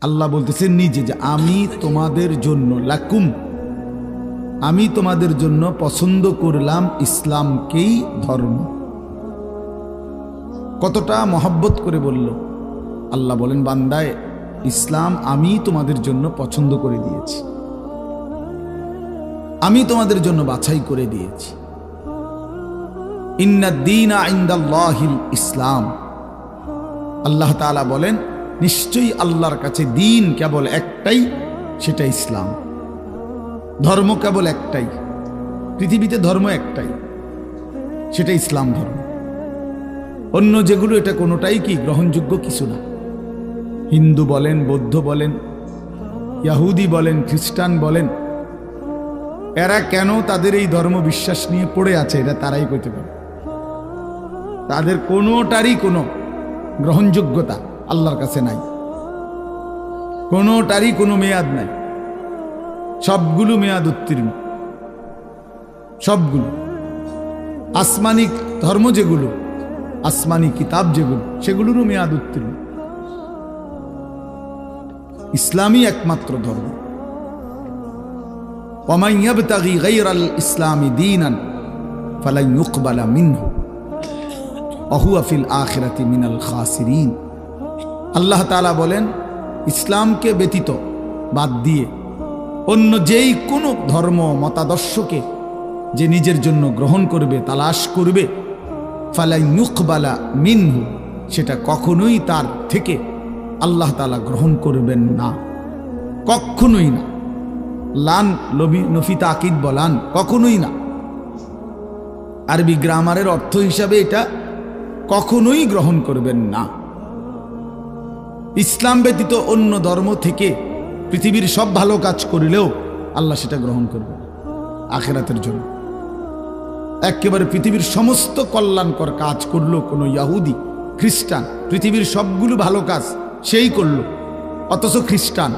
আল্লাহ বলতেছেন নিজে যে আমি তোমাদের জন্য লাকুম, আমি তোমাদের জন্য পছন্দ করলাম ইসলামকেই ধর্ম। কতটা মহব্বত করে বলল আল্লাহ। বলেন বান্দায়, ইসলাম আমি তোমাদের জন্য পছন্দ করে দিয়েছি, আমি তোমাদের জন্য বাছাই করে দিয়েছি। ইন্নাদ-দীনা ইনদাল্লাহিল ইসলাম। আল্লাহ তাআলা বলেন নিশ্চয়ই আল্লাহর কাছে দিন কেবল একটাই, সেটা ইসলাম। ধর্ম কেবল একটাই, পৃথিবীতে ধর্ম একটাই, সেটা ইসলাম ধর্ম। অন্য যেগুলো এটা কোনোটাই কি গ্রহণযোগ্য কিছু না। হিন্দু বলেন, বৌদ্ধ বলেন, ইহুদি বলেন, খ্রিস্টান বলেন, এরা কেন তাদের এই ধর্ম বিশ্বাস নিয়ে পড়ে আছে এটা তারাই কইতে পারে। তাদের কোনোটারই কোনো গ্রহণযোগ্যতা আল্লাহর কাছে নাই, কোনোটারই কোনো মেয়াদ নাই। সবগুলো মেয়াদ উত্তীর্ণ, সবগুলো। আসমানি ধর্ম যেগুলো, আসমানি কিতাব যেগুলো, সেগুলোরও মেয়াদ উত্তীর্ণ। ইসলামই একমাত্র ধর্ম। ওয়ামান ইয়াবতাগি গায়রাল ইসলামি দীনান ফালান ইউকবালা মিনহু ওয়া হুয়া ফিল আখিরাতি মিনাল খাসিরিন। আল্লাহ তাআলা বলেন ইসলামকে ব্যতীত বাদ দিয়ে অন্য যেই কোনো ধর্ম মতাদর্শকে যে নিজের জন্য গ্রহণ করবে, তালাশ করবে, ফালান ইউকবালা মিনহু, সেটা কখনোই তার থেকে আল্লাহ তাআলা গ্রহণ করবেন না, কখনোই না। লান নফি তাকিদ বলান, কখনোই না। আরবি গ্রামারের অর্থ হিসাবে এটা কখনোই গ্রহণ করবেন না। ইসলাম ব্যতীত অন্য ধর্ম থেকে পৃথিবীর সব ভালো কাজ করলেও আল্লাহ সেটা গ্রহণ করবেন আখিরাতের জন্য। একেবারে পৃথিবীর সমস্ত কল্যাণকর কাজ করলো কোনো ইহুদি খ্রিস্টান, পৃথিবীর সবগুলো ভালো কাজ সেই করলো, অথচ খ্রিস্টান,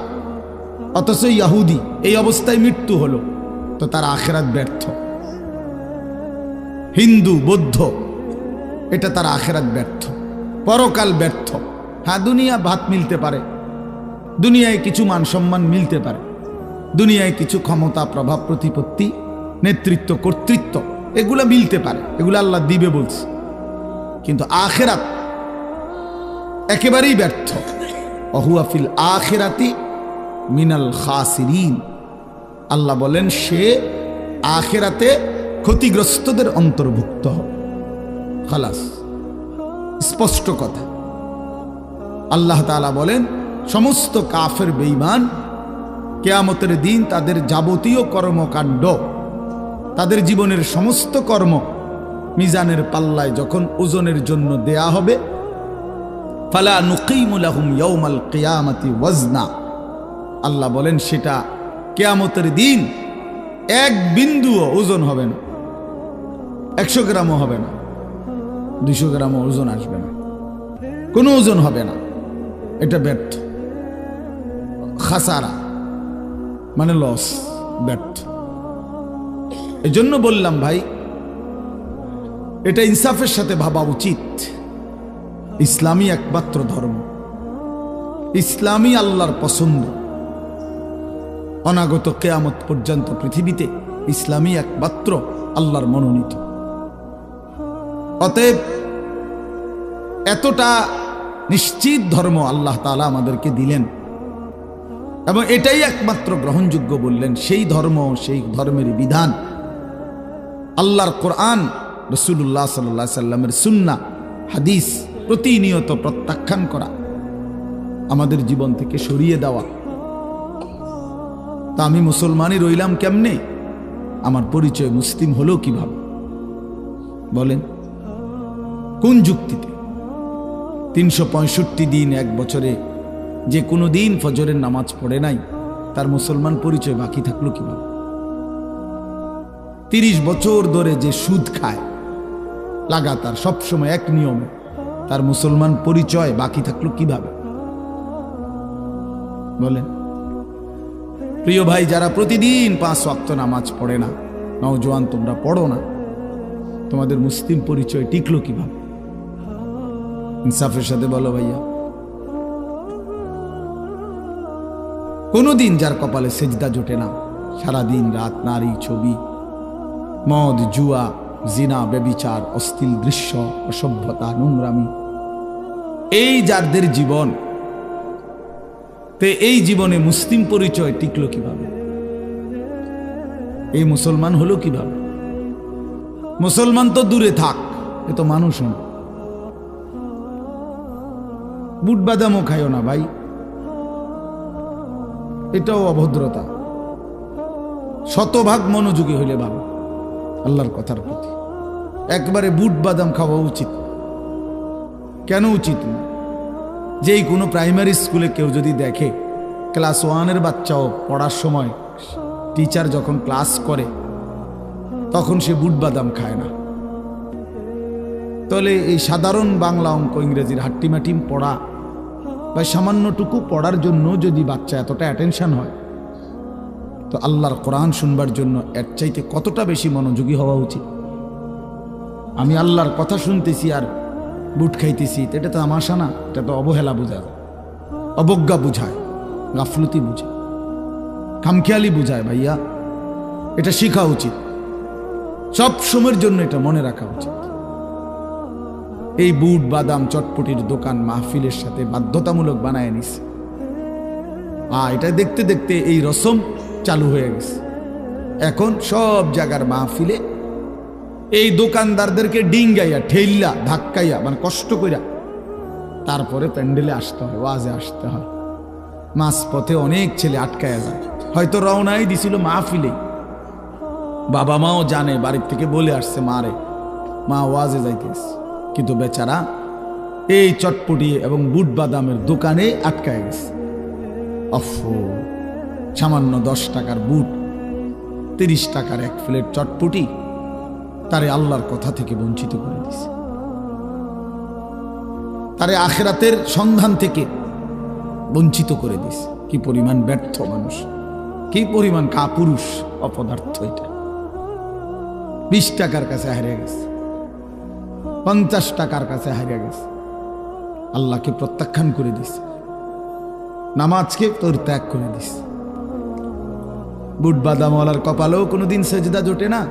অথচ ইহুদি এই অবস্থায় মৃত্যু হলো, তো তার আখিরাত ব্যর্থ। হিন্দু বৌদ্ধ, এটা তার আখিরাত ব্যর্থ, পরকাল ব্যর্থ। হ্যাঁ, দুনিয়া ভাত মিলতে পারে, দুনিয়ায় কিছু মান সম্মান মিলতে পারে, দুনিয়ায় কিছু ক্ষমতা, প্রভাব, প্রতিপত্তি, নেতৃত্ব, কর্তৃত্ব, এগুলা মিলতে পারে, এগুলো আল্লাহ দিবে বলছে। কিন্তু আখিরাত একেবারেই ব্যর্থ। ওহুয়া ফিল আখিরাতি মিনাল খাসিরিন। আল্লাহ বলেন সে আখিরাতে ক্ষতিগ্রস্তদের অন্তর্ভুক্ত হবে। খালাস, স্পষ্ট কথা। আল্লাহ তাআলা বলেন সমস্ত কাফের বেঈমান কিয়ামতের দিন তাদের যাবতীয় কর্মকাণ্ড, তাদের জীবনের সমস্ত কর্ম মিজানের পাল্লায় যখন ওজনের জন্য দেয়া হবে, ফালা নুকিমু লাহুম ইয়াউমাল কিয়ামাতি ওয়াজনা। আল্লাহ বলেন সেটা কিয়ামতের দিন এক বিন্দুও ওজন হবে না, 100 গ্রামও হবে না, 200 গ্রামও ওজন আসবে না, কোনো ওজন হবে না। এটা ব্যর্থ, খাসারা মানে লস, ব্যর্থ। এই জন্য বললাম ভাই, এটা ইনসাফের সাথে ভাবা উচিত। ইসলামই একমাত্র ধর্ম, ইসলামই আল্লাহর পছন্দ। অনাগত কিয়ামত পর্যন্ত পৃথিবীতে ইসলামই একমাত্র আল্লাহর মনোনীত। অতএব এতটা নিশ্চিত ধর্ম আল্লাহ তাআলা আমাদেরকে দিলেন এবং এটাই একমাত্র গ্রহণযোগ্য বললেন। সেই ধর্ম, সেই ধর্মের বিধান, আল্লাহর কোরআন, রাসূলুল্লাহ সাল্লাল্লাহু আলাইহি সাল্লামের সুন্নাহ, হাদিস প্রতিনিয়ত প্রত্যাখ্যান করা, আমাদের জীবন থেকে সরিয়ে দেওয়া। তা আমি মুসলমানই রইলাম কেমনে? আমার পরিচয় মুসলিম হলো কিভাবে বলেন? কোন যুক্তিতে? 365 দিন এক বছরে যে কোনো দিন ফজরের নামাজ পড়ে নাই, তার মুসলমান পরিচয় বাকি থাকলো কিভাবে? 30 বছর ধরে যে সুদ খায় লাগাতার সবসময় এক নিয়মে, তার মুসলমান পরিচয় বাকি থাকলো কিভাবে বলেন? প্রিয় ভাই, যারা প্রতিদিন 5 ওয়াক্ত নামাজ পড়ে না, নওজোয়ান তোমরা পড়ো না, তোমাদের মুসলিম পরিচয় টিকলো কিভাবে? ইনসাফের সাথে বলো ভাইয়া। কোনোদিন যার কপালে সেজদা জোটে না, সারাদিন রাত নারী ছবি, মদ, জুয়া, জিনা, ব্যভিচার, অশ্লীল দৃশ্য, অসভ্যতা, নোংরামি, এই যাদের জীবন, তে এই জীবনে মুসলিম পরিচয় টিকলো কিভাবে? এই মুসলমান হলো কিভাবে? মুসলমান তো দূরে থাক, এ তো মানুষ না। বুট বাদামও খাইও না ভাই, এটাও অভদ্রতা। শতভাগ মনোযোগী হইলে ভালো আল্লাহর কথার প্রতি। একবারে বুট বাদাম খাওয়া উচিত কেন? উচিত না। যেই কোনো প্রাইমারি স্কুলে কেউ যদি দেখে ক্লাস 1-এর বাচ্চাও পড়ার সময় টিচার যখন ক্লাস করে তখন সে বুট বাদাম খায় না, তাহলে এই সাধারণ বাংলা, অঙ্ক, ইংরেজির হাট্টিমাটিম পড়া বা সামান্যটুকু পড়ার জন্য যদি বাচ্চা এতটা অ্যাটেনশন হয়, তো আল্লাহর কোরআন শুনবার জন্য এর চাইতে কতটা বেশি মনোযোগী হওয়া উচিত। আমি আল্লাহর কথা শুনতেছি আর বুট খাইতেছি, এটা তো তামাশা না, এটা তো অবহেলা বোঝায়, অবজ্ঞা বুঝায়, গাফলতি বুঝায়, খামখেয়ালি বুঝায়। ভাইয়া, এটা শেখা উচিত, সব সময়ের জন্য এটা মনে রাখা উচিত। এই বুট বাদাম চটপটির দোকান মাহফিলের সাথে বাধ্যতামূলক বানায় নিছে। এটা দেখতে দেখতে এই রসম চালু হয়ে গেছে। এখন সব জায়গার মাহফিলে এই দোকানদারদেরকে ডিঙ্গাইয়া, ঠেল্লা, ধাক্কাইয়া, মানে কষ্ট কইরা তারপরে প্যান্ডেলে আসতে হয়, ওয়াজে আসতে হয়। মাঝ পথে অনেক ছেলে আটকায়া যায়, হয়তো রওনাই দিছিল মাহফিলে, বাবা মাও জানে, বাড়ির থেকে বলে আসছে মারে, মা ওয়াজে যাইতেছে, কিন্তু বেচারা এই চটপটি এবং বুট বাদামের দোকানে আটকায় গেছে। অফো, সামান্য 10 টাকার বুট, 30 টাকার এক প্লেট চটপটি তারে আল্লাহর কথা থেকে বঞ্চিত করে দিছে, তারে আখিরাতের সন্ধান থেকে বঞ্চিত করে দিছে। কি পরিমাণ ব্যর্থ মানুষ, কি পরিমাণ কাপুরুষ, অপদার্থ এটা। 20 টাকার কাছে হারিয়ে গেছে, 50 টাকার কাছে হারিয়ে গেছে, আল্লাহকে প্রত্যাখ্যান করে দিছে, নামাজকে পরিত্যাগ করে দিছে। বুট বাদামওয়ালার কপালেও কোনোদিন সেজদা জোটে না,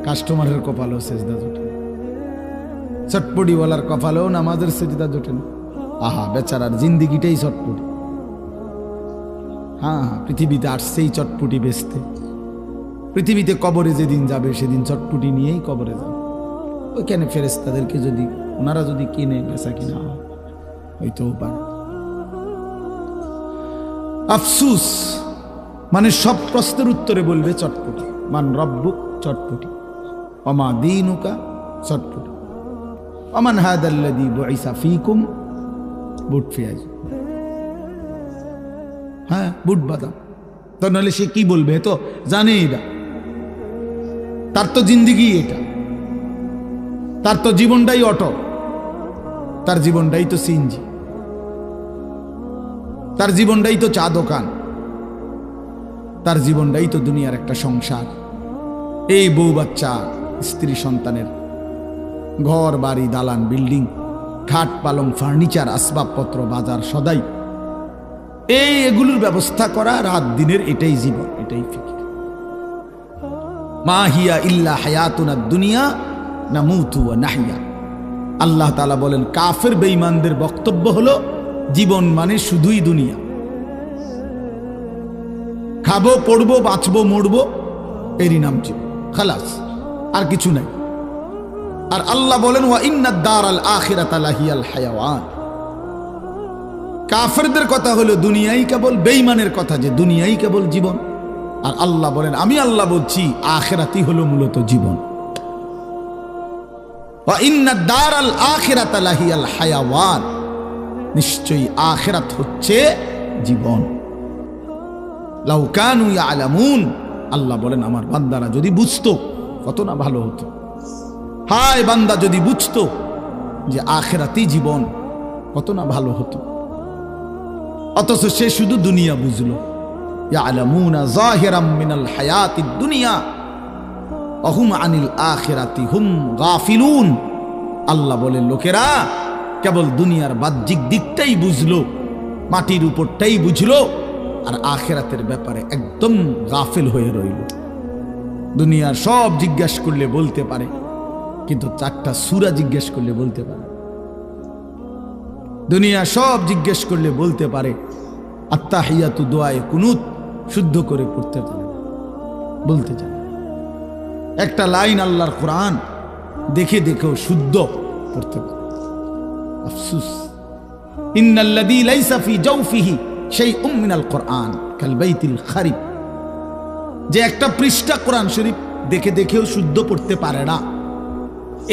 কাস্টমারের কপালেও সেজদা জোটে না, চটপটিওয়ালার কপালেও নামাজের সেজদা জোটে না। আহা, বেচারার জিন্দিগিটাই চটপটি। হ্যাঁ, পৃথিবীতে আসছেই চটপটি বেচতে, পৃথিবীতে কবরে যেদিন যাবে সেদিন চটপটি নিয়েই কবরে যাবে। ওইখানে ফেরেশতাদেরকে যদি ওনারা যদি কিনে বেচা কিনা হয় হয়তো পারে। আফসুস, মানে সব প্রশ্নের উত্তরে বলবে চটপটি। মান রব্বুক, চটপটি। ওমা দীনুকা, চটপটি। ওমান হাদাল্লাযী বুইসা ফীকুম, বুট পেঁয়াজ। হ্যাঁ, বুট বাদাম। তো নাহলে সে কি বলবে? তো জানেই না, তার তো জিন্দিগি এটা, তার তো জীবনটাই অটো, তার জীবনটাই তো সিএনজি, তার জীবনটাই তো চা দোকান, তার জীবনটাই তো দুনিয়ার একটা সংসার। এই বউ বাচ্চা, স্ত্রী সন্তানের ঘর বাড়ি, দালান, বিল্ডিং, খাট পালং, ফার্নিচার, আসবাবপত্র, বাজার সদাই, এগুলোর ব্যবস্থা করা রাত দিনের, এটাই জীবন, এটাই ফিকির। মা হিয়া ইল্লা হায়াতুনা দুনিয়া নামুতু ওয়া নাহইয়া। আল্লাহ তাআলা বলেন, কাফের বেঈমানদের বক্তব্য হলো জীবন মানে শুধুই দুনিয়া, খাবো, পড়বো, বাঁচবো, মরবো, এরই নাম জীবন, খালাস, আর কিছু নাই। আর আল্লাহ বলেন, ওয়া ইন্নাদ দারাল আখিরাতা লাহিয়াল হায়াওয়ান। কাফেরদের কথা হলো দুনিয়াই কেবল, বেঈমানের কথা যে দুনিয়াই কেবল জীবন। আর আল্লাহ বলেন, আমি আল্লাহ বলছি আখিরাতই হলো মূলত জীবন। ওয়া ইন্নাদ দারাল আখিরাতা লাহিয়াল হায়াওয়ান, নিশ্চয়ই আখিরাত হচ্ছে জীবন। লাউ কানু ইয়ালামুন, আল্লাহ বলেন আমার বান্দারা যদি বুঝতো কত না ভালো হতো। হায় বান্দা যদি বুঝতো যে আখিরাতই জীবন, কত না ভালো হতো। অথচ সে শুধু দুনিয়া বুঝলো। ইয়ালামুনা যাহিরাম মিনাল হায়াতিদ দুনিয়া ওয়া হুম আনিল আখিরাতি হুম গাফিলুন। আল্লাহ বলেন, লোকেরা কেবল দুনিয়ার বাহ্যিক দিকটাই বুঝলো, মাটির উপরটাই বুঝলো, আর আখিরাতের ব্যাপারে একদম গাফিল হয়ে রইল। দুনিয়ার সব জিজ্ঞাসা করলে বলতে পারে, কিন্তু 4টা সূরা জিজ্ঞেস করলে বলতে পারে। দুনিয়া সব জিজ্ঞেস করলে বলতে পারে, আত্তাহিয়াতু দোয়ায়ে কুনুত শুদ্ধ করে পড়তে পারে, বলতে জানে। একটা লাইন আল্লাহর কোরআন দেখে দেখেও শুদ্ধ পড়তে পারে। আফসুস, ইন্নাল্লাযী লাইসা ফি জাওফিহি শাইউম মিনাল কোরআন কাল বাইতিল খারিব। যে একটা পৃষ্ঠা কোরআন শরীফ দেখে দেখেও শুদ্ধ পড়তে পারে না,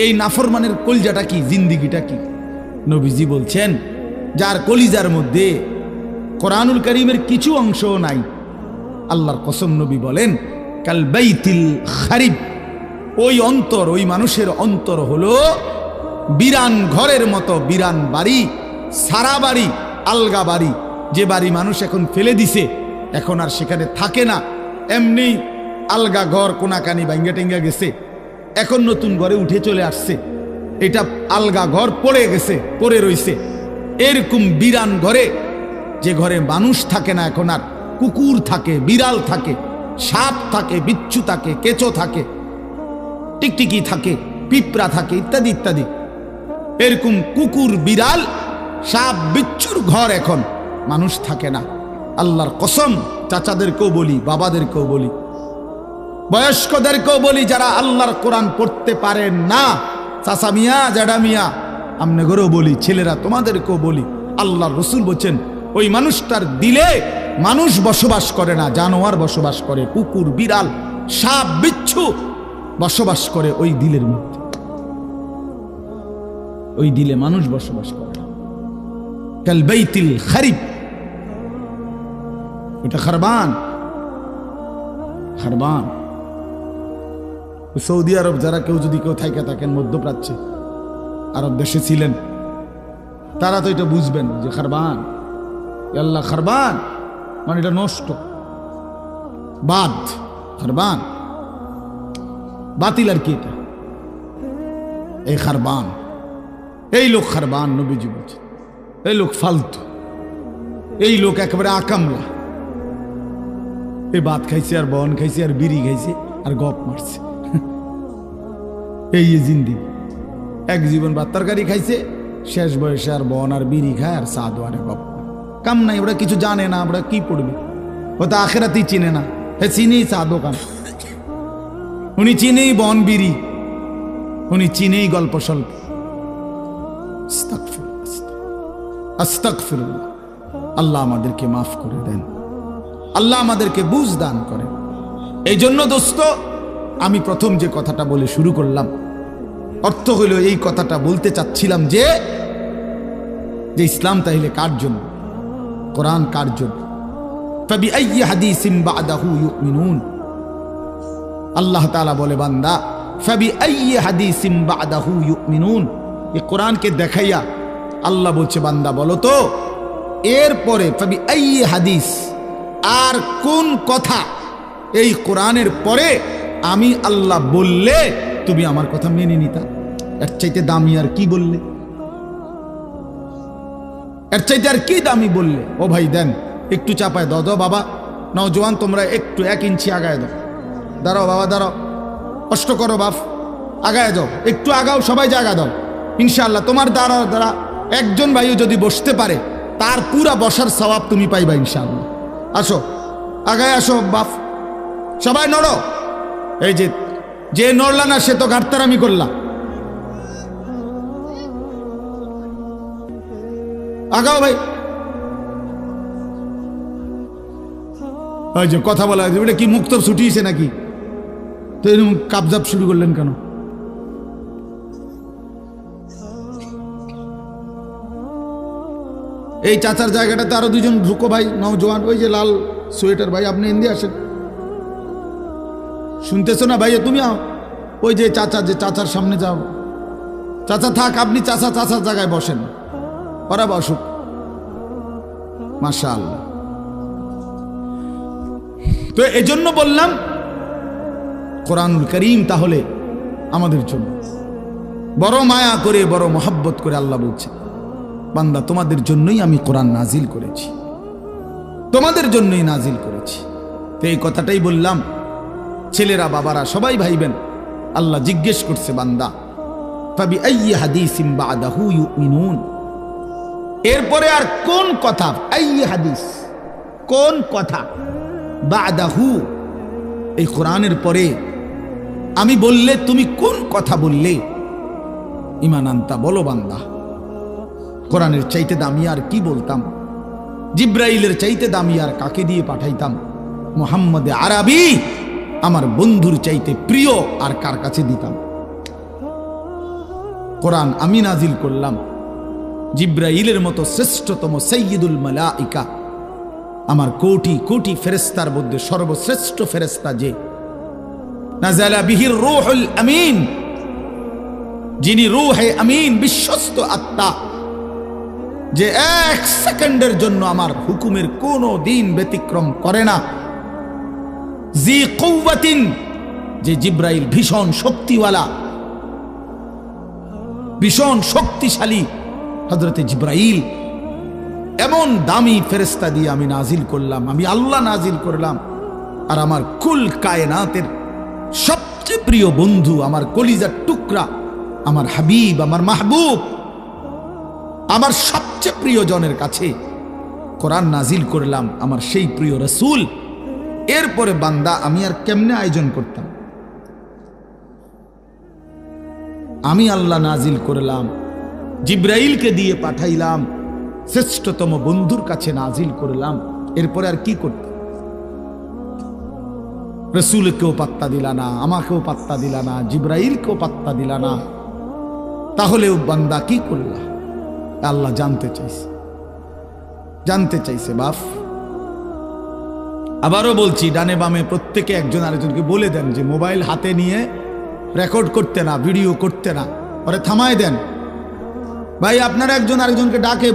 এই নাফরমানের কলিজাটা কি, জিন্দিগিটা কি? নবীজি বলছেন, যার কলিজার মধ্যে কোরআনুল কারীমের কিছু অংশও নাই, আল্লাহর কসম নবী বলেন, কাল বাইতিল খারিব, ওই অন্তর, ওই মানুষের অন্তর হলো বিরান ঘরের মতো, বিরান বাড়ি, সারা বাড়ি, আলগা বাড়ি, যে বাড়ি মানুষ এখন ফেলে দিছে, এখন আর সেখানে থাকে না, এমনি আলগা ঘর, কোনাকানি ভাঙ্গা টেঙ্গা গেছে, এখন নতুন ঘরে উঠে চলে আসছে, এটা আলগা ঘর পড়ে গেছে, পড়ে রইছে। এরকম বিরান ঘরে, যে ঘরে মানুষ থাকে না এখন আর, কুকুর থাকে, বিড়াল থাকে, সাপ থাকে, বিচ্ছু থাকে, কেঁচো থাকে, টিকটিকি থাকে, পিঁপড়া থাকে, ইত্যাদি ইত্যাদি, এরকম কুকুর, বিড়াল, সাপ, বিচ্ছুর ঘর এখন মানুষ থাকে না। আল্লাহর কসম, চাচাদেরকেও বলি, বাবাদেরকেও বলি, বয়স্কদেরকেও বলি, যারা আল্লাহর কোরআন পড়তে পারেন না, চাচা মিয়া, জ্যাঠা মিয়া, আমনেগরেও বলি, ছেলেরা তোমাদেরকেও বলি, আল্লাহর রাসূল বলছেন, ওই মানুষটার দিলে মানুষ বসবাস করে না, জানোয়ার বসবাস করে, কুকুর, বিড়াল, সাপ, বিচ্ছু বসবাস করে ওই দিলের মধ্যে। ওই দিলে মানুষ বসবাস করে না। কাল বাইতিল খারিব, ওটা খারবান, খারবান। সৌদি আরব যারা কেউ যদি কেউ থাইকা থাকেন, মধ্যপ্রাচ্যে, আরব দেশে ছিলেন, তারা তো এটা বুঝবেন যে খারবান, আল্লাহ খারবান মানে এটা নষ্ট, বাদ, খারবান বাতিল। আর কি এটা? এই খারবান, এই লোক খারবান। নবীজি বলছে, এই লোক ফালতু, এই লোক একেবারে আকামলা, এই ভাত খাইছে, আর বন খাইছে, আর বিড়ি খাইছে, আর গপ মারছে, এই জিন্দিগি। এক জীবন ভাত তরকারি খাইছে, শেষ বয়সে আর বন আর বিড়ি খায়, আর সাদু আর গপ, কাম নাই। ওরা কিছু জানে না, ওরা কি পড়বে? ও তো আখেরাতেই চিনে না। হে চিনেই সাদু কাম, উনি চিনেই বন বিড়ি, উনি চিনেই গল্প স্বল্প। আস্তাগফিরুল্লাহ। আল্লাহ আমাদেরকে মাফ করে দেন, আল্লাহ আমাদেরকে বুঝ দান করেন। এই জন্য দোস্ত, আমি প্রথম যে কথাটা বলে শুরু করলাম, অর্থ হইল, এই কথাটা বলতে চাচ্ছিলাম যে ইসলাম তাহলে কার জন্য, কোরআন কার জন্য? ফাবিআইয়ি হাদিসিন বা'দাহু ইউমিনুন। আল্লাহ তাআলা বলে, বান্দা, ফাবিআইয়ি হাদিসিন বা'দাহু ইউমিনুন। এই কোরআনকে দেখাইয়া আল্লাহ বলছে, বান্দা বলো তো, এরপরে ফাবিআইয়ি হাদিস, আর কোন কথা এই কোরআনের পরে আমি আল্লাহ বললে তুমি আমার কথা মেনে নিতা? এর চাইতে দামি আর কি বললে? এর চাইতে আর কি দামি বললে? ও ভাই দেন, একটু চাপায় দাও, দাও বাবা, নওজোয়ান তোমরা একটু 1 ইঞ্চি আগায় দাও, দাঁড়াও বাবা, দাঁড়াও, কষ্ট করো বাপ, আগায় যাও, একটু আগাও, সবাই জায়গা দাও। ইনশাআল্লাহ তোমার দ্বারা একজন ভাইও যদি বসতে পারে, তার পুরা বসার সওয়াব তুমি পাইবা ইনশাআল্লাহ। আসো, আগায় আসো বাপ, সবাই নড়ো। এই যে নড়লা না, সে তো ঘাটতারামি করলা। আগাও ভাই। ওই যে কথা বলা, এটা কি মুক্ত ছুটিয়েছে নাকি? তো এরকম কাবজাব শুরু করলেন কেন? এই চাচার জায়গাটাতে আরো 2জন ঢুকো ভাই, নওজোয়ান, ওই যে লাল সোয়েটার ভাই, আপনি এদিকে আসেন। শুনতেছো না ভাই? তুমি ওই যে চাচার সামনে যাও। চাচা থাক, আপনি চাচার জায়গায় বসেন, ওরা বসুক। মাশাআল্লাহ। তো এজন্য বললাম, কোরআনুল কারীম তাহলে আমাদের জন্য বড় মায়া করে, বড় মহব্বত করে আল্লাহ বলছে, বান্দা তোমাদের জন্যই আমি কোরআন নাজিল করেছি। তোমাদের জন্যই নাজিল করেছি। তো এই কথাটাই বললাম, ছেলেরা বাবারা সবাই ভাইবেন। আল্লাহ জিজ্ঞেস করছে বান্দা, ফাবি আইয়ি হাদিসিম বাদাহু ইউমিনুন, এরপরে আর কোন কথা, আইয়ি হাদিস কোন কথা, বাদাহু এই কোরআনের পরে আমি বললে তুমি কোন কথা বললে ঈমান আনতা, বলো বান্দা। কোরআনের চাইতে দামি আর কি বলতাম? জিব্রাইলের চাইতে দামি আর কাকে দিয়ে পাঠাইতাম? মুহাম্মদ আরবি আমার বন্ধুর চাইতে প্রিয় আর কার কাছে দিতাম? কোরআন আমি নাজিল করলাম, জিব্রাইলের মতো শ্রেষ্ঠতম সাইয়্যিদুল মালাইকা, আমার কোটি কোটি ফেরেশতার মধ্যে সর্বশ্রেষ্ঠ ফেরেশতা যে, নাযালা বিহির রূহুল আমিন, যিনি রূহে আমিন বিশ্বস্ত আত্মা, যে এক সেকেন্ডের জন্য আমার হুকুমের কোনো দিন ব্যতিক্রম করে না। জি কুওয়াতিন, যে জিব্রাইল ভীষণ শক্তিওয়ালা, ভীষণ শক্তিশালী হযরতে জিব্রাইল, এমন দামি ফেরেশতা দিয়ে আমি নাজিল করলাম, আমি আল্লাহ নাজিল করলাম। আর আমার কুল কায়নাতের সবচেয়ে প্রিয় বন্ধু, আমার কলিজার টুকরা, আমার হাবিব, আমার মাহবুব, আমার সবচেয়ে প্রিয় জনের কাছে কোরআন নাজিল করলাম, আমার সেই প্রিয় রাসূল। এরপরে বান্দা আমি আর কেমনে আয়োজন করতাম? আমি আল্লাহ নাজিল করলাম, জিব্রাইলকে দিয়ে পাঠাইলাম, শ্রেষ্ঠতম বন্ধুর কাছে নাজিল করলাম, এরপরে আর কি করতাম? রাসূলকেও পাত্তা দিলা না, আমাকেও পাত্তা দিলা না, জিব্রাইলকেও পাত্তা দিলা না, তাহলেও বান্দা কি করলা? আল্লাহ জানতে চাইছে বাপ। আবারও বলছি, ডানে বামে প্রত্যেকে একজন আরেকজনকে বলে দেন যে মোবাইল হাতে নিয়ে রেকর্ড করতে না, ভিডিও করতে না, ওরে থামায় দেন। ভাই আপনারা একজন আরেকজনকে ডাকে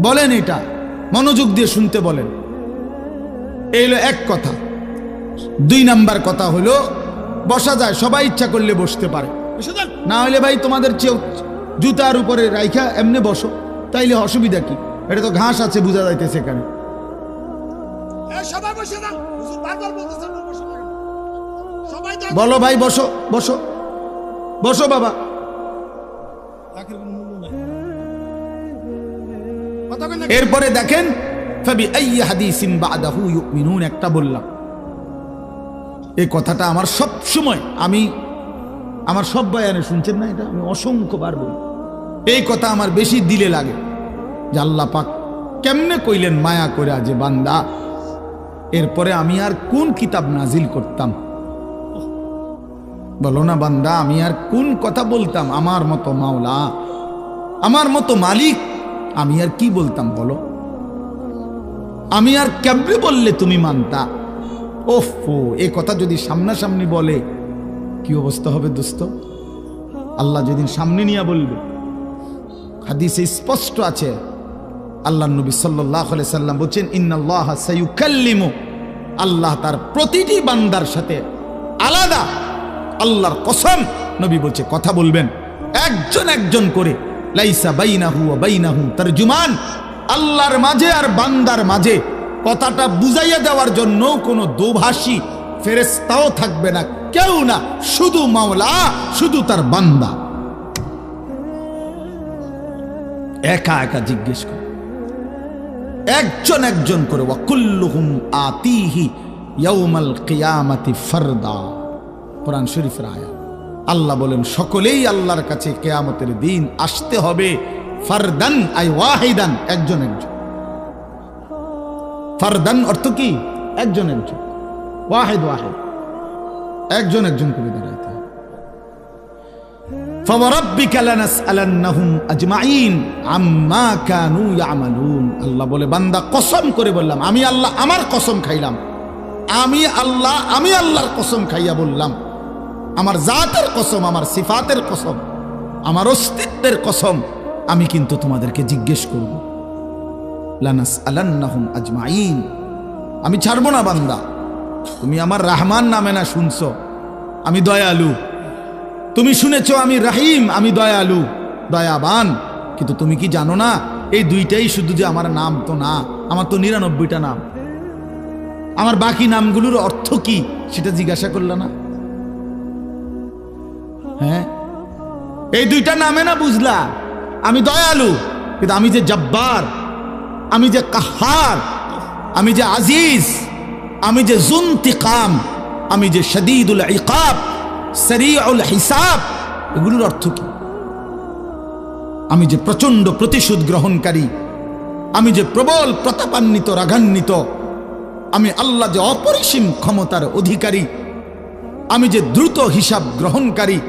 বলেন এটা মনোযোগ দিয়ে শুনতে বলেন। এই হলো এক কথা। 2 নাম্বার কথা হলো, বসা যায়, সবাই ইচ্ছা করলে বসতে পারে, না হলে ভাই তোমাদের জুতার উপরে রাইখা এমনি বসো, তাইলে অসুবিধা কি? এটা তো ঘাস আছে, বোঝা যাইতেছে এখানে। বলো ভাই, বসো বসো বসো বাবা। এরপরে দেখেন, ফাবি আইয়ি হাদিসিন বাদাহু ইউমিনুন, একটা বললাম। এই কথাটা আমার সব সময়, আমি আমার সব বয়ানে শুনছেন না, এটা আমি অসংখ্যবার বলি। এই কথা আমার বেশি দিলে লাগে যে আল্লাহ পাক কেমনে কইলেন মায়া করে যে বান্দা, এরপরে আমি আর কোন কিতাব নাজিল করতাম? বলো না বান্দা, আমি আর কোন কথা বলতাম? আমার মতো মাওলা, আমার মতো মালিক, আমি আর কি বলতাম বলো? আমি আর কেমনে বললে তুমি মানতা? ওফো, এই কথা যদি সামনাসামনি বলে কি অবস্থা হবে দোস্ত? আল্লাহ যেদিন সামনে নিয়ে বলবে, হাদিসে স্পষ্ট আছে, আল্লাহ নবী সাল্লাল্লাহু আলাইহি সাল্লাম বলেন, ইন্নাল্লাহা সায়ুকাল্লিমু, আল্লাহ তার প্রতিটি বান্দার সাথে আলাদা, আল্লাহর কসম নবী বলছে কথা বলবেন একজন একজন করে, লাইসা বাইনাহু ওয়া বাইনাহু তারজুমান, আল্লাহর মাঝে আর বান্দার মাঝে কথাটা বুঝাইয়া দেওয়ার জন্য কোনো দোভাষী ফেরেশতাও থাকবে না, কেউ না, শুধু মাওলা, শুধু তার বান্দা। একা একা জিজ্ঞেস করে, একজন একজন করে, ওয়া কুল্লুহুম আতিহি ইয়াউমাল কিয়ামাতি ফারদা, কোরআন শরীফের আয়াত। আল্লাহ বলেন সকলেই আল্লাহর কাছে কিয়ামতের দিন আসতে হবে, ফারদান আই ওয়াহিদান, একজন একজন। ফারদান অর্থ কি? একজন একজন, ওয়াহিদ ওয়াহিদ, একজন একজন করে দাঁড়াইতে হবে। ফাওয়ারাব্বিকা লানাসআলান্নাহুম আজমাইন আম্মা কানু ইয়ামালুন, আল্লাহ বলে বান্দা কসম করে বললাম, আমি আল্লাহ আমার কসম খাইলাম, আমি আল্লাহর কসম খাইয়া বললাম, আমার জাতের কসম, আমার সিফাতের কসম, আমার অস্তিত্বের কসম, আমি কিন্তু তোমাদেরকে জিজ্ঞেস করব। লানাসআলান্নাহুম আজমাইন, আমি ছাড়বো না বান্দা। তুমি আমার রহমান নামে না শুনছো, আমি দয়ালু। তুমি শুনেছো আমি রহিম, আমি দয়ালু দয়াবান, কিন্তু তুমি কি জানো না এই দুইটাই শুধু যে আমার নাম তো না, আমার তো 99টা নাম। আমার বাকি নামগুলোর অর্থ কি সেটা জিজ্ঞাসা করল না? হ্যাঁ, এই দুইটা নামে না বুঝলা আমি দয়ালু, কিন্তু আমি যে জব্বার, আমি যে কাহার, আমি যে আজিজ, আমি যে জুনতিকাম, আমি যে শদীদুল ইকাব, সরিউল হিসাব, এগুলোর অর্থ কি? আমি যে প্রচন্ড প্রতিশোধ গ্রহণকারী, আমি যে প্রবল প্রতাপান্বিত রাগান্বিত, আমি আল্লাহ যে অপরিসীম ক্ষমতার অধিকারী, আমি যে দ্রুত হিসাব গ্রহণকারী,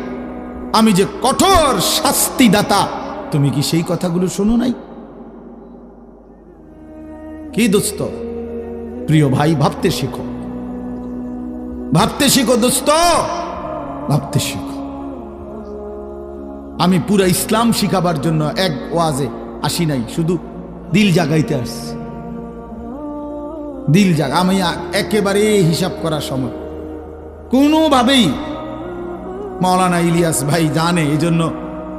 আমি যে কঠোর শাস্তিদাতা, তুমি কি সেই কথাগুলো শোনো নাই? কি দোস্ত, প্রিয় ভাই, ভাবতে শিখো, ভাবতে শিখো দোস্ত, ভাবতে শিখো। আমি পুরো ইসলাম শিখাবার জন্য এক ওয়াজে আসি নাই, শুধু দিল জাগাইতে আসছি। দিল জাগা, আমি একেবারে হিসাব করার সময় কোনোভাবেই, মাওলানা ইলিয়াস ভাই জানে, এই জন্য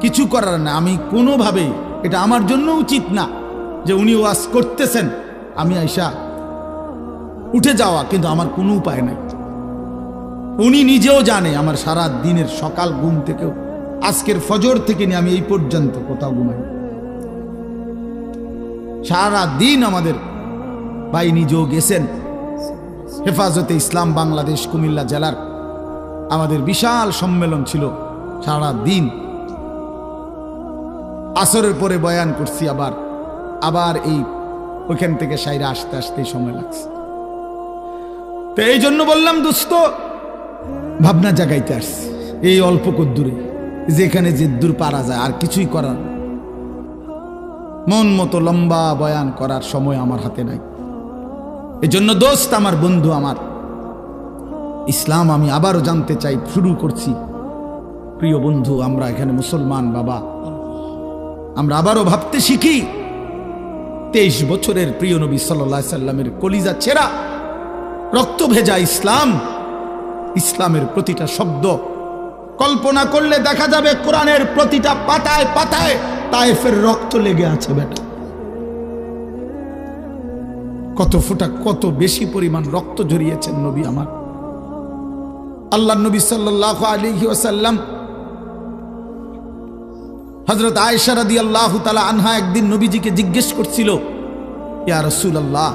কিছু করার না। আমি কোনোভাবেই, এটা আমার জন্য উচিত না যে উনি ওয়াজ করতেছেন আমি আইসা উঠে যাওয়া, কিন্তু আমার কোনো উপায় নাই। উনি নিজেও জানে আমার সারা দিনের সকাল ঘুম থেকেও, আজকের ফজর থেকে নিয়ে আমি এই পর্যন্ত কোথাও ঘুমাই, সারা দিন আমাদের ভাই নিজেও গেছেন। হেফাজতে ইসলাম বাংলাদেশ কুমিল্লা জেলার আমাদের বিশাল সম্মেলন ছিল, সারা দিন আসরের পরে বয়ান করছি, আবার এই ওইখান থেকে সাইরা আসতে আসতে সময় লাগছে। তো এই জন্য বললাম দোস্ত, ভাবনা জাগাইতে আসছি এই অল্প কদ্দূরে, যেখানে যে দূর পারা যায়, আর কিছুই করার, মন মতো লম্বা বয়ান করার সময় আমার হাতে নাই। এই জন্য দোস্ত, আমার বন্ধু, আমার ইসলাম আমি আবারও জানতে চাই, শুরু করছি। প্রিয় বন্ধু, আমরা এখানে মুসলমান বাবা, আমরা আবারও ভাবতে শিখি। 23 বছরের প্রিয় নবী সাল্লাল্লাহু আলাইহি সাল্লামের কলিজা ছেঁড়া রক্ত ভেজা ইসলাম, ইসলামের প্রতিটা শব্দ কল্পনা করলে দেখা যাবে কোরআনের প্রতিটা পাতায় পাতায় তায়েফের রক্ত লেগে আছে। বেটা, কত ফোঁটা, কত বেশি পরিমাণ রক্ত ঝরিয়েছেন নবী আমার। আল্লাহ নবী সাল্লাল্লাহু আলাইহি ওয়াসাল্লাম, হযরত আয়েশা রাদিয়াল্লাহু তাআলা আনহা একদিন নবীজিকে জিজ্ঞেস করছিল, ইয়া রাসূলুল্লাহ,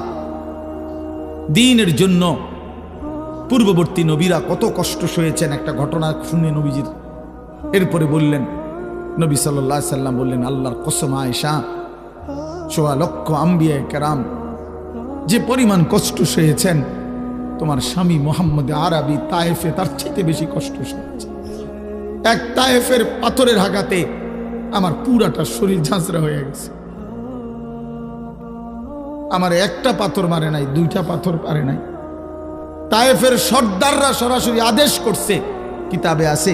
দ্বীনের জন্য পূর্ববর্তী নবীরা কত কষ্ট সয়েছেন, একটা ঘটনা শুনে নবীজির। এরপরে বললেন, নবী সাল্লাল্লাহু আলাইহি সাল্লাম বললেন, আল্লাহর কসম আয়েশা, ১৬ লক্ষ আম্বিয়া কেরাম যে পরিমাণ কষ্ট সয়েছেন, তোমার স্বামী মুহাম্মদ আরবি তায়েফে তার চাইতে বেশি কষ্ট সয়েছে। এক তায়েফের পাথরের আঘাতে আমার পুরাটা শরীর ঝাঁঝরা হয়ে গেছে। আমার একটা পাথর মারে নাই, 2টা পাথর পারে নাই। তায়েফের সর্দাররা সরাসরি আদেশ করছে, কিতাবে আছে,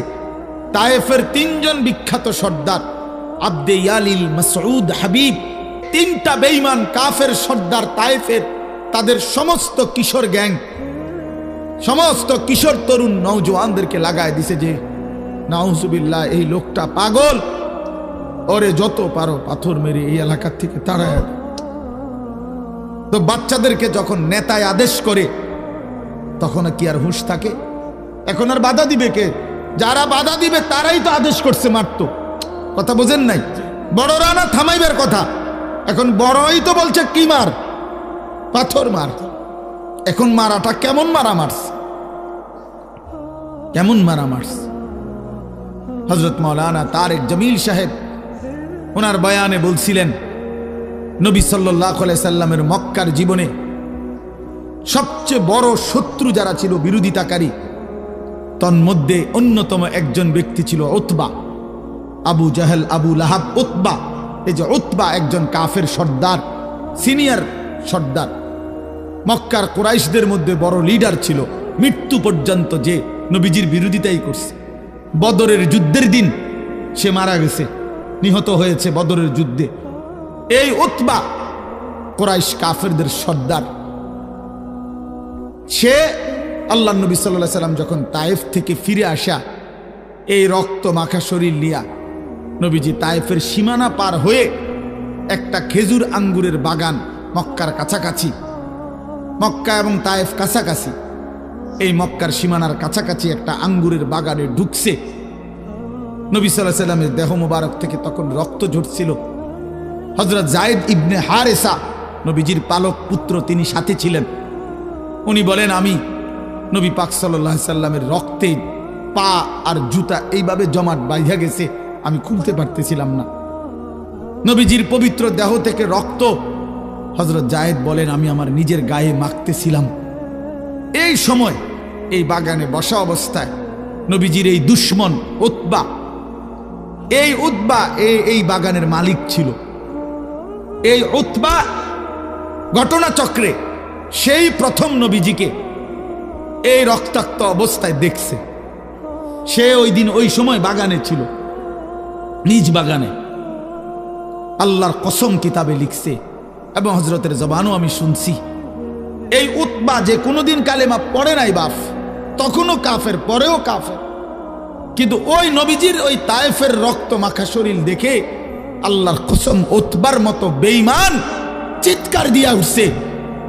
তায়েফের 3 জন বিখ্যাত সর্দার, আব্দে ইয়ালিল, মাসউদ, হাবিব, 3টা বেঈমান কাফের সর্দার তায়েফের, তাদের সমস্ত কিশোর গ্যাং, সমস্ত কিশোর তরুণ নওজওয়ানদেরকে লাগায় দিছে যে নাউজুবিল্লাহ, এই লোকটা পাগল, ওরে যত পারো পাথর মেরে এই এলাকা থেকে তাড়ায়। তো বাচ্চাদেরকে যখন নেতায় আদেশ করে, তখন কি আর হুঁশ থাকে? এখন আর বাধা দিবে কে? যারা বাধা দিবে তারাই তো আদেশ করছে মারতো। কথা বোঝেন নাই? বড়রা না থামাইবার কথা, এখন বড়ই তো বলছে কি মার, পাথর মার। এখন মারাটা কেমন মারা মারছে, কেমন মারা মারছে। হযরত মাওলানা তারেক জমিল সাহেব ওনার বয়ানে বলছিলেন, নবী সাল্লাল্লাহু আলাইহি সাল্লামের মক্কার জীবনে সবচেয়ে বড় শত্রু যারা ছিল, বিরোধিতাকারী, তন্মধ্যে অন্যতম একজন ব্যক্তি ছিল উতবা, আবু জাহেল, আবু লাহাব, উতবা। এই যে উতবা একজন কাফের সর্দার, সিনিয়র সর্দার, মক্কার কুরাইশদের মধ্যে বড় লিডার ছিল, মৃত্যু পর্যন্ত যে নবীজির বিরোধিতাই করছে। বদরের যুদ্ধের দিন সে মারা গেছে, নিহত হয়েছে বদরের যুদ্ধে। এই উতবা কুরাইশ কাফেরদের সর্দার, সে আল্লাহ নবী সাল্লাল্লাহু আলাইহি সাল্লাম যখন তায়েফ থেকে ফিরে আসা, এই রক্ত মাখা শরীর নিয়া নবীজি তায়েফের সীমানা পার হয়ে একটা খেজুর আঙ্গুরের বাগান মক্কার কাছাকাছি, মক্কা এবং তায়েফ কাছাকাছি, এই মক্কার সীমানার কাছাকাছি একটা আঙ্গুরের বাগানে ঢুকছে। নবী সাল্লাল্লাহু আলাইহি সাল্লামের দেহ মোবারক থেকে তখন রক্ত ঝরছিল। হযরত যায়েদ ইবনে হারেসা নবীজির পালক পুত্র, তিনি সাথে ছিলেন। উনি বলেন, আমি নবী পাক সাল্লাল্লাহু আলাইহি সাল্লামের রক্তে পা আর জুতা এইভাবে জমাট বাইধা গেছে, আমি খুলতে পারতেছিলাম না। নবীজির পবিত্র দেহ থেকে রক্ত হযরত যায়েদ বলেন, আমি আমার নিজের গায়ে মাখতেছিলাম। এই সময় এই বাগানে বসা অবস্থায় নবীজির এই দুশমন উতবা, এই উতবা এই বাগানের মালিক ছিল। এই উতবা ঘটনাচক্রে সেই প্রথম নবীজিকে এই রক্তাক্ত অবস্থায় দেখছে। সে ওই দিন ওই সময় বাগানে ছিল, নিজ বাগানে। আল্লাহর কসম কিতাবে লিখছে এবং হযরতের জবানও আমি শুনছি, এই উতবা যে কোনোদিন কালেমা পড়ে নাই বাপ, তখনও কাফের, পরেও কাফের, কিন্তু ওই নবীজির ওই তায়েফের রক্ত মাখা শরীর দেখে আল্লাহর কসম উতবার মতো বেঈমান চিৎকার দিয়া উঠছে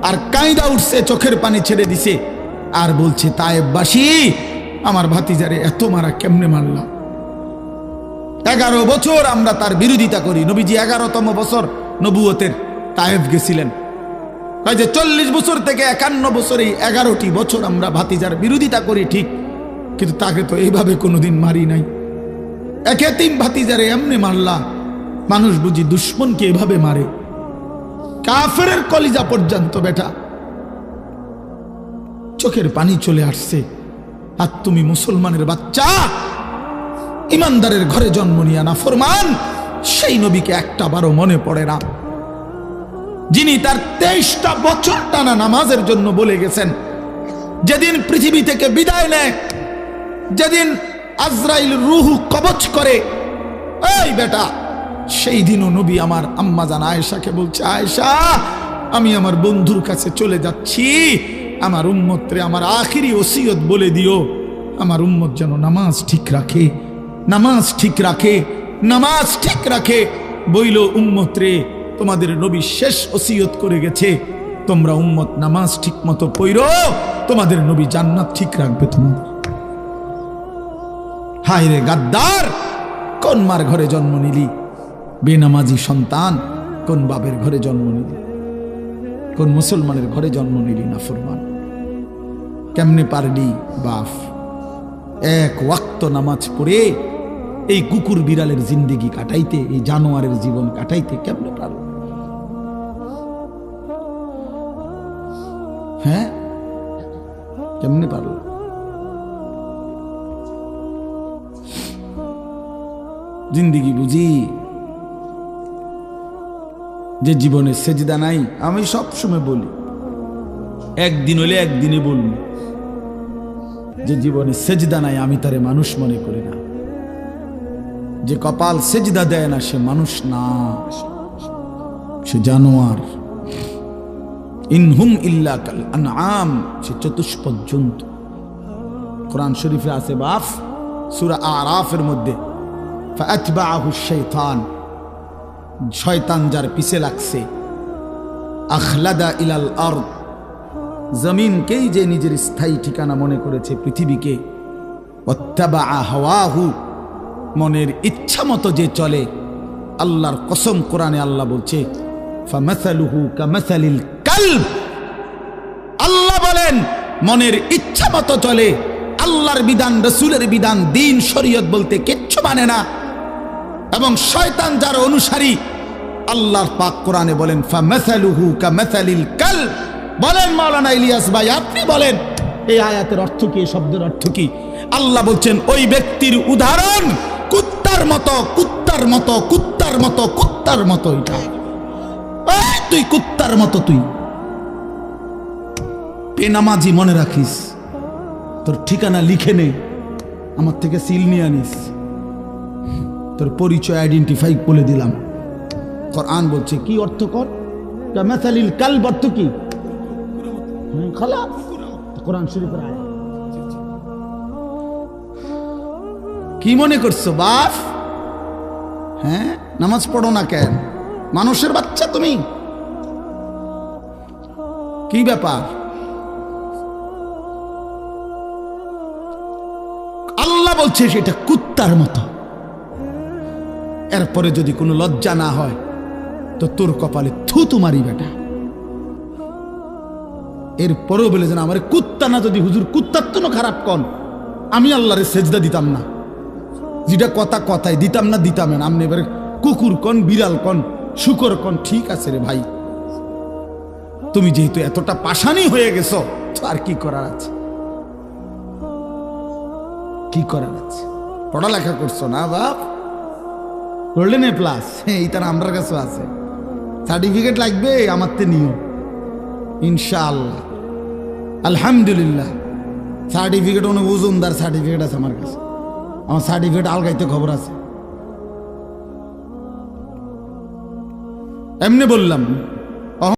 আর কাঁইদা উঠছে, চোখের পানি ছেড়ে দিছে আর বলছে, তায়েফবাসী, আমার ভাতিজারে এত মারা কেমনে মারলাম? 11 বছর আমরা তার বিরোধিতা করি। নবীজি 11তম বছর নবুয়তের তায়েফ গেছিলেন। 40 বছর থেকে 51 বছর, এই 11টি বছর আমরা ভাতিজার বিরোধিতা করি ঠিক, কিন্তু তাকে তো এইভাবে কোনোদিন মারি নাই। এক এতিম ভাতিজারে এমনি মারলা, মানুষ বুঝি দুশ্মনকে এভাবে মারে? কাফেরের কলিজা পর্যন্ত বেটা চোখের পানি চলে আসছে। আর তুমি মুসলমানের বাচ্চা, ইমানদারের ঘরে জন্ম নিয়া নাফরমান, সেই নবীকে একটা বারও মনে পড়ে না, যিনি তার 23টা বছর টানা নামাজের জন্য বলে গেছেন। যেদিন পৃথিবী থেকে বিদায় নেয়, যেদিন আজরাইল রূহ কবজ করে, এই বেটা, সেই দিনও নবী আমার আম্মা জান আয়েশাকে বলছে, আয়েশা, আমি আমার বন্ধুর কাছে চলে যাচ্ছি, আমার উম্মতরে আমার আখিরি ওসিয়ত বলে দিও, আমার উম্মত যেন নামাজ ঠিক রাখে, নামাজ ঠিক রাখে, নামাজ ঠিক রাখে। বইল, উম্মতরে, তোমাদের নবী শেষ ওসিয়ত করে গেছে, তোমরা উম্মত নামাজ ঠিক মতো পড়ো, তোমাদের নবী জান্নাত ঠিক রাখবে তোমাদের। হায় রে গাদ্দার, কোন মার ঘরে জন্ম নিলি? বেনামাজি সন্তান, কোন বাবের ঘরে জন্ম নিলি? কোন মুসলমানের ঘরে জন্ম নিলি? নাফরমান, কেমনে পারলি বাপ এক ওয়াক্ত নামাজ পড়ে এই কুকুর বিড়ালের জিন্দেগি কাটাইতে, এই জানোয়ারের জীবন কাটাইতে কেমনে পারল? হ্যাঁ, কেমনে পারল? জিন্দেগি বুঝি যে জীবনে সেজদা নাই। আমি সব সময় বলি, একদিন হলে একদিনে বলবো, যে জীবনে সেজদা নাই আমি তারে মানুষ মনে করি না। যে কপাল সেজদা দেয় না সে মানুষ না, সে জানোয়ার। ইনহুম ইল্লা কাল আনআম, সে চতুষ্পদ জন্তু। কোরআন শরীফে আছে বাপ, সূরা আরাফের মধ্যে, ফাআতবাআহু শাইতান, শয়তান যার পিছে লাগছে, আখলাদা ইলাল আরদ, জমিনকেই যে নিজের স্থায়ী ঠিকানা মনে করেছে, পৃথিবীকে, ওয়াত্তাবাআ হাওয়াহু, মনের ইচ্ছা মতো যে চলে। আল্লাহর কসম, কোরআনে আল্লাহ বলছে, ফামাসালুহু কামাসালিল কালব, আল্লাহ বলেন মনের ইচ্ছা মতো চলে, আল্লাহর বিধান, রাসূলের বিধান, দ্বীন, শরীয়ত বলতে কিচ্ছু মানে না। এবং শয়তান যার অনুসারী, আল্লাহর পাক কোরআনে বলেন, ফামাসালুহু কামাসালিল কালব। বলেন মাওলানা ইলিয়াস ভাই, আপনি বলেন এই আয়াতের অর্থ কি, এই শব্দের অর্থ কি? আল্লাহ বলছেন ওই ব্যক্তির উদাহরণ কুত্তার মতো, কুত্তার মতো, কুত্তার মতো, কুত্তার মতো। এটা তুই কুত্তার মতো, তুই বেনামাজি, মনে রাখিস, তোর ঠিকানা লিখে নে, আমার থেকে সিল নিয়ে আনিস, তোর পরিচয় আইডেন্টিফাই বলে দিলাম। কোরআন বলছে কি অর্থ কর, কামাসালিল কালব অর্থ কি? খালাস, কোরআন শরীফের আয়াত। কি মনে করছো বাপ? হ্যাঁ, নামাজ পড়ো না কেন? মানুষের বাচ্চা তুমি, কি ব্যাপার? আল্লাহ বলছে সেটা কুত্তার মতো। এরপরে যদি কোনো লজ্জা না হয় তো তোর কপালে থুতু মারি বেটা। এরপরেও বলে যেন আমার কুত্তা না, যদি হুজুর কুত্তার তো খারাপ কন, আমি আল্লাহরে সেজদা দিতাম না। যেটা কথায় দিতাম না না। আপনি এবারে কুকুর কন, বিড়াল কন, শুকর কন, ঠিক আছে রে ভাই, তুমি যেহেতু এতটা পাষাণী হয়ে গেছো তো আর কি করার আছে? কি করার আছে? পড়ালেখা করছো না বাপ, গোল্ডেন এ প্লাস, এই তার আমার কাছে আছে। সার্টিফিকেট লাগবে আমার তে নিও ইনশাআল্লাহ। আলহামদুলিল্লাহ, সার্টিফিকেট অনেক ওজনদার সার্টিফিকেট আছে আমার কাছে। আমার সার্টিফিকেট আলগাইতে খবর আছে। এমনি বললাম